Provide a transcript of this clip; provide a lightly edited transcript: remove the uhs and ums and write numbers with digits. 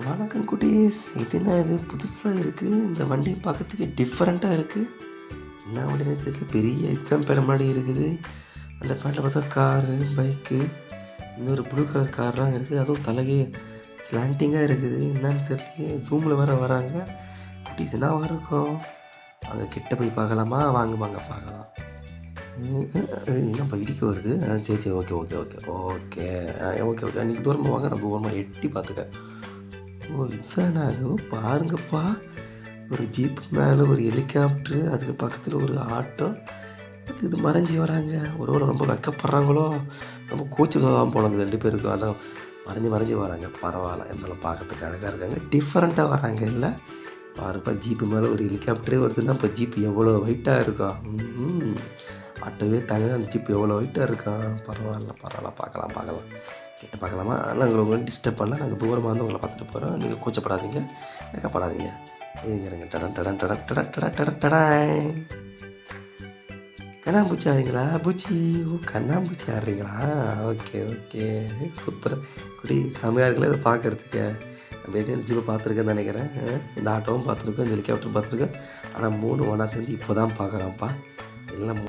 வணக்கம் குட்டீஸ். இது என்ன இது புதுசாக இருக்குது? இந்த வண்டி பார்க்கறதுக்கு டிஃப்ரெண்ட்டாக இருக்குது. என்ன வண்டினே தெரியல. பெரிய எக்ஸாம் பேர் முன்னாடி இருக்குது. அந்த பேண்டில் பார்த்தா காரு, பைக்கு, இன்னொரு ப்ளூ கலர் கார்லாம் இருக்குது. அதுவும் தலைகே ஸ்லாண்டிங்காக இருக்குது. என்னன்னு தெரியல. ஜூமில் வேறு வராங்க. குட்டீஸ் என்னவாக இருக்கும்? அங்கே கிட்ட போய் பார்க்கலாமா? வாங்க வாங்க பார்க்கலாம். என்னப்பா இடிக்க வருது? சரி சரி, okay okay okay okay okay okay. அன்றைக்கி தூரமாக வாங்க, நான் தூரமாக எட்டி பார்த்துக்கேன். ஓ, இதுதானா அது? பாருங்கப்பா, ஒரு ஜீப் மேலே ஒரு ஹெலிகாப்டரு, அதுக்கு பக்கத்தில் ஒரு ஆட்டோ. இது மறைஞ்சி வராங்க. ஒருவேளை ரொம்ப வெக்கப்படுறாங்களோ, ரொம்ப கூச்சி தான் போனது 2 பேருக்கும். அதான் மறைஞ்சி வராங்க. பரவாயில்ல, இருந்தாலும் பார்க்கறதுக்கு அழகாக இருக்காங்க. டிஃப்ரெண்ட்டாக வராங்க இல்லை? பாருப்பா, ஜீப்பு மேலே ஒரு ஹெலிகாப்டரே வருதுன்னா இப்போ ஜீப் எவ்வளோ வெயிட்டாக இருக்கும். ஆட்டோவே தாங்க, அந்த ஜீப் எவ்வளோ வெயிட்டாக இருக்கான். பரவாயில்ல பார்க்கலாம். கிட்ட பார்க்கலாமா? நாங்கள் உங்களை டிஸ்டர்ப் பண்ணல. நாங்கள் தூரமாக வந்து உங்களை பார்த்துட்டு போகிறோம். நீங்கள் கூச்சப்படாதீங்க, வெக்கப்படாதீங்க. இருங்க. டடன் டடன் டடன் டடன் டடன் டடன் டடாய். கண்ணாம்பூச்சி ஆடுறீங்களா? பூச்சி கண்ணாம்பூச்சி ஆடுறீங்களா? Okay super. குடி செமையாக இருக்குல்ல இதை பார்க்குறதுக்கு. நம்ம ஏற்கனவே ஜீப்பை பார்த்துருக்கேன்னு நினைக்கிறேன். இந்த ஆட்டோவும் பார்த்துருக்கோம், இந்த ஹெலிகாப்டரும் பார்த்துருக்கேன். ஆனால் 3 ஒன்றா சேர்ந்து இப்போ தான் பார்க்குறோம்ப்பா. எல்லாம்